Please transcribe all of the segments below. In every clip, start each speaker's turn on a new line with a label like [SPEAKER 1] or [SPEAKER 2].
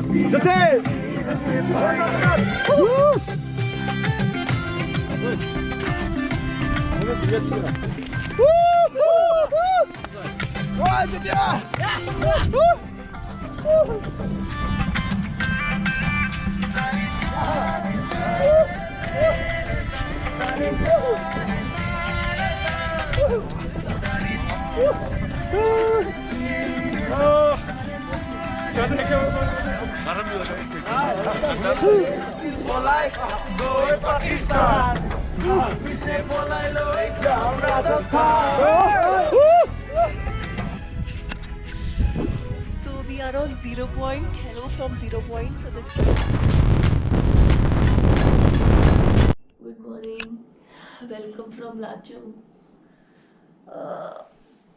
[SPEAKER 1] Joseph!
[SPEAKER 2] So we are on 0 point. Hello from 0 point. So this. Good morning. Welcome from Lachung.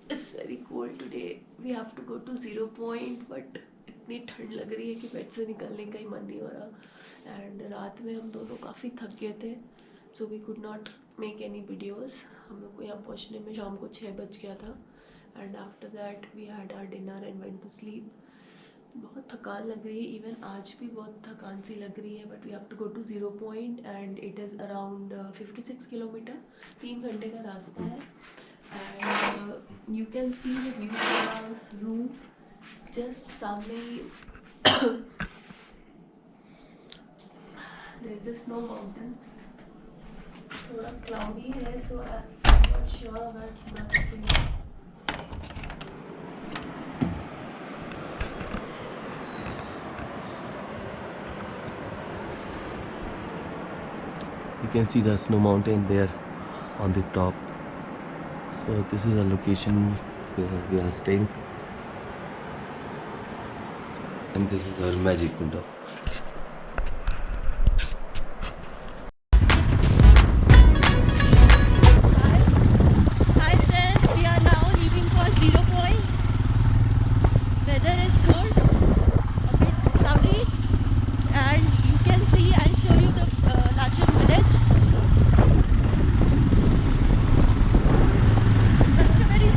[SPEAKER 2] It's very cold today. We have to go to 0 point, but इतनी ठंड लग रही है कि bed से निकलने का ही मन नहीं हो रहा. एंड रात में हम दोनों काफ़ी थक गए थे, so we could not make any videos. हम लोग को यहाँ पहुँचने में शाम को 6 बज गया था. And after that we had our dinner and went to sleep. बहुत थकान लग रही है, इवन आज भी बहुत थकान सी लग रही है. But we have to go to 0 point and it is around 56 kilometre. 3 घंटे का रास्ता है. And you can see the view from our room. Just सामने ही there is a snow mountain. थोड़ा क्लाउडी है, so I am not sure about.
[SPEAKER 3] You can see the snow mountain there on the top. So this is a location where we are staying, and this is our magic window.
[SPEAKER 2] Hi friends, we are now leaving for 0 point. Weather is good, a bit cloudy, and you can see, I'll show you the Lachung village. It's very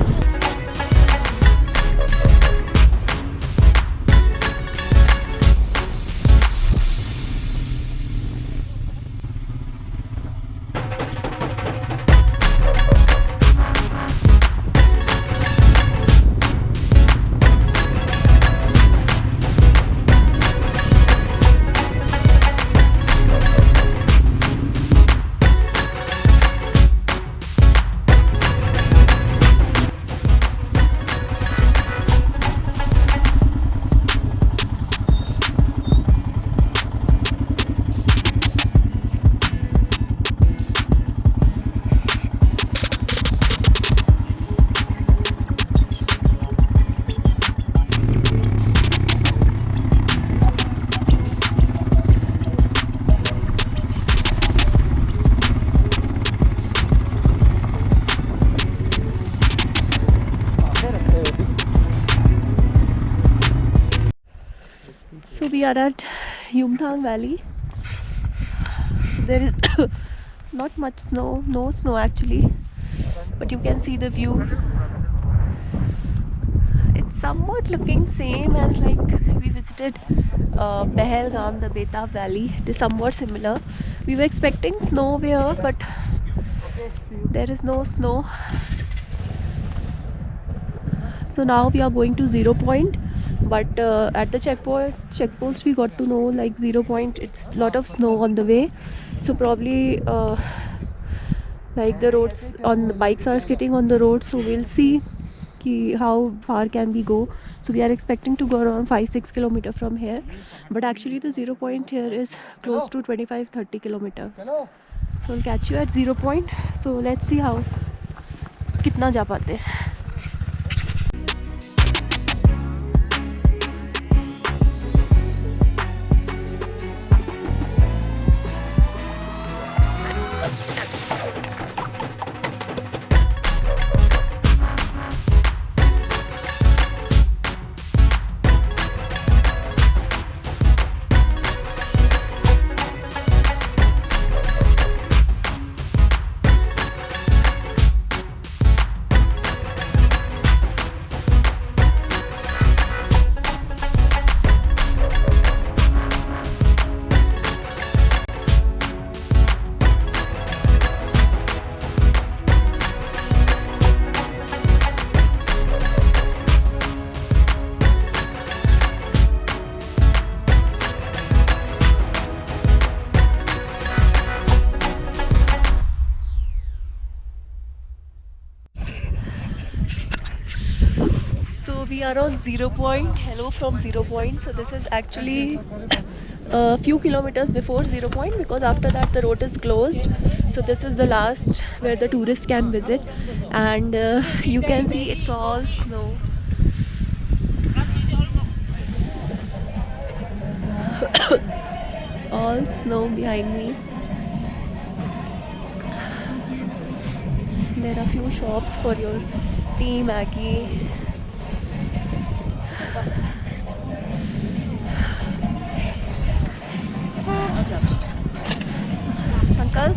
[SPEAKER 2] So we are at Yumthang Valley. So there is not much snow, no snow actually, but you can see the view. It's somewhat looking same as like we visited Pahalgam, the Betaf Valley. It is somewhat similar. We were expecting snow here, but there is no snow. So now we are going to 0 point. But at the checkpost we got to know like 0 point it's lot of snow on the way, so probably like the roads on the bikes are skating on the road, so we'll see how far can we go. So we are expecting to go around 5-6 kilometers from here, but actually the 0 point here is close to 25-30 kilometers. So I'll catch you at 0 point. So let's see how कितना जा पाते हैं. are on 0 point. Hello from 0 point. So this is actually a few kilometers before 0 point, because after that the road is closed. So this is the last where the tourists can visit, and you can see it's all snow. All snow behind me. There are few shops for your tea, Maggie. Uncle?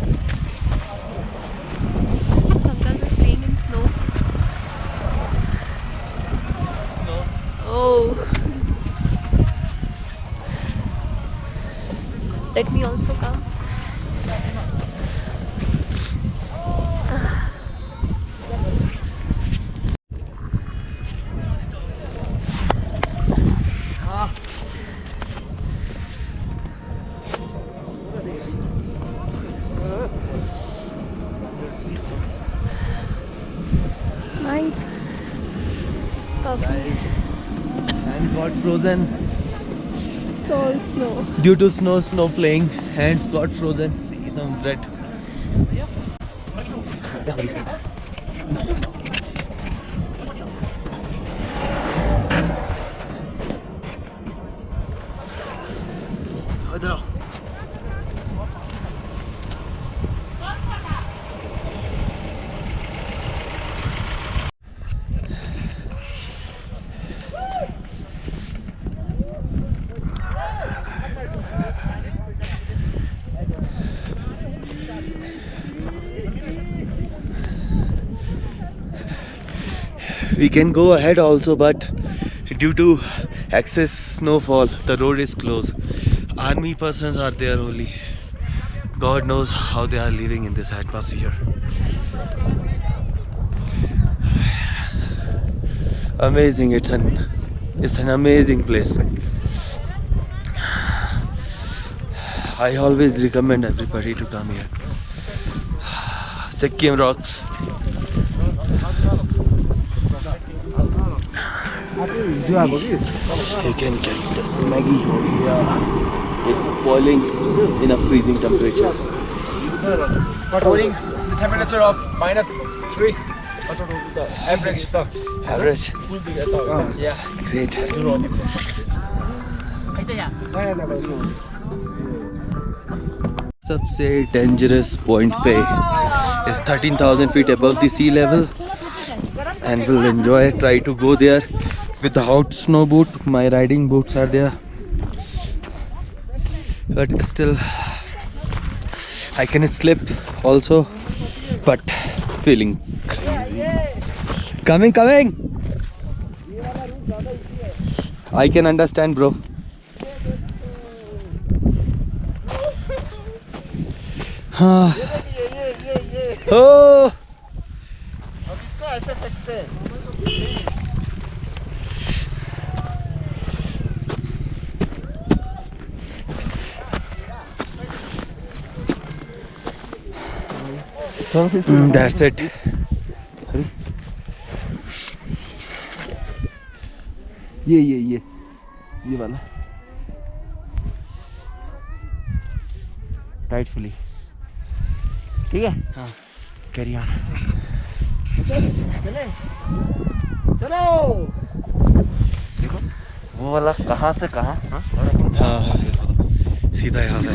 [SPEAKER 2] This uncle is playing in snow. Oh. Let me also come. Nice. Coffee.
[SPEAKER 3] Hands got frozen
[SPEAKER 2] It's all snow.
[SPEAKER 3] due to snow playing. Hands got frozen. See some red. We can go ahead also, but due to excess snowfall, the road is closed. Army persons are there only. God knows how they are living in this atmosphere. Amazing! It's an amazing place. I always recommend everybody to come here. Sikkim rocks. You can get this Maggie over here. It's boiling in a freezing temperature.
[SPEAKER 1] Recording the temperature of -3 average.
[SPEAKER 3] Average.
[SPEAKER 1] Yeah.
[SPEAKER 3] Great. सबसे dangerous point पे is 13,000 feet above the sea level, and we'll enjoy. Try to go there without snow boot. My riding boots are there, but still I can slip also, but feeling crazy. Coming. I can understand, bro. Oh. That's it. ये वाला टाइटफुली ठीक है हाँ carry on चलो देखो वो वाला कहाँ से कहाँ हाँ सीधा यहाँ पे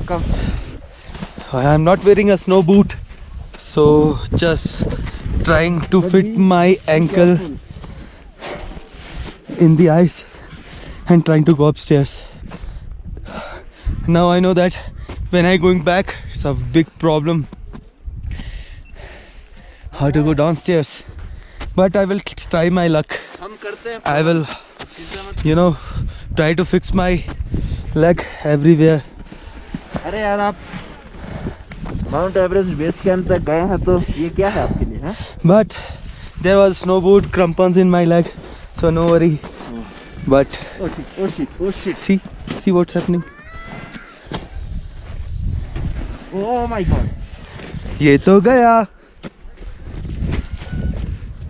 [SPEAKER 3] कम I am not wearing a snow boot, so just trying to fit my ankle in the ice and trying to go upstairs. Now I know that when I going back, it's a big problem how to go downstairs, but I will try my luck. I will, try to fix my leg everywhere.
[SPEAKER 4] अरे यार आप mount Everest base camp तक गए हैं तो ये क्या है आपके लिए हैं?
[SPEAKER 3] But there was snow boot crampons in my leg, so no worry. But
[SPEAKER 4] Oh shit.
[SPEAKER 3] see what's happening.
[SPEAKER 4] Oh my god.
[SPEAKER 3] ये तो गया.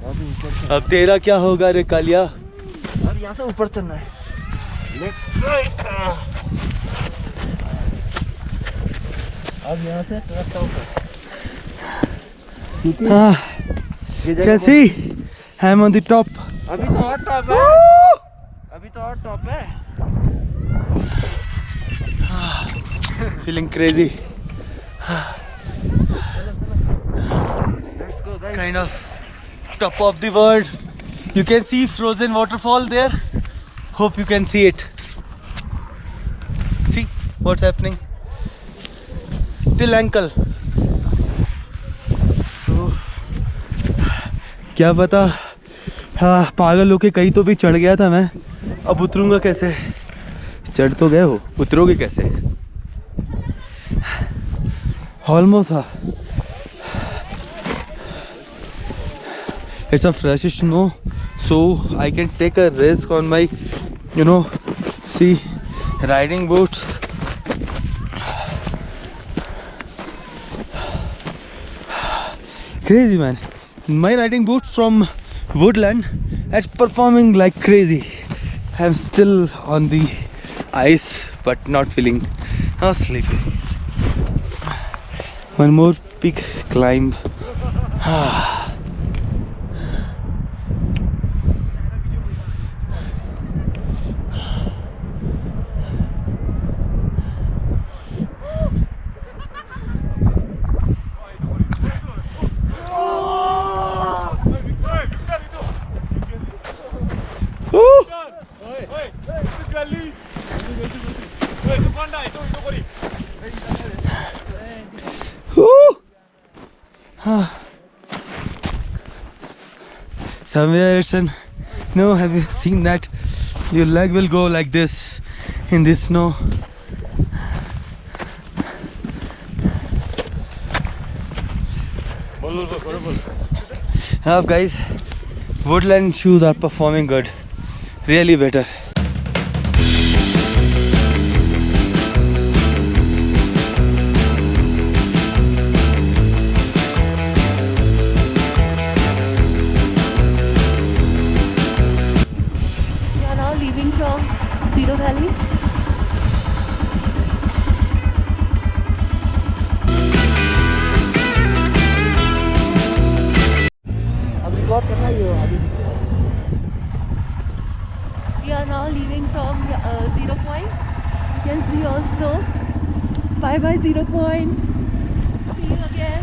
[SPEAKER 4] अब ऊपर
[SPEAKER 3] अब तेरा क्या होगा रे कालिया?
[SPEAKER 4] और यहाँ से ऊपर चलना है। अब यहाँ से ट्रक का ऊपर।
[SPEAKER 3] Can see I'm on the top.
[SPEAKER 4] अभी तो और टॉप है। अभी तो और टॉप है।
[SPEAKER 3] Feeling crazy.
[SPEAKER 4] Let's go guys.
[SPEAKER 3] Kind of top of the world. You can see frozen waterfall there. Hope you can see it. See what's happening till ankle. So क्या पता, हाँ पागल होके कहीं तो भी चढ़ गया था मैं। अब उतरूंगा कैसे? चढ़ तो गए हो, उतरोगे कैसे? Almost it's a fresh snow, so I can take a risk on my, see, riding boots. Crazy man, my riding boots from Woodland is performing like crazy. I'm still on the ice but not feeling sleepy. One more peak climb. Somewhere it's an, no, have you seen that? Your leg will go like this in this snow. Now guys, Woodland shoes are performing good, really better.
[SPEAKER 2] Zero Valley.
[SPEAKER 4] अब record करना ही हो अभी।
[SPEAKER 2] We are now leaving from 0 point. You can see also. Bye bye 0 point. See you again.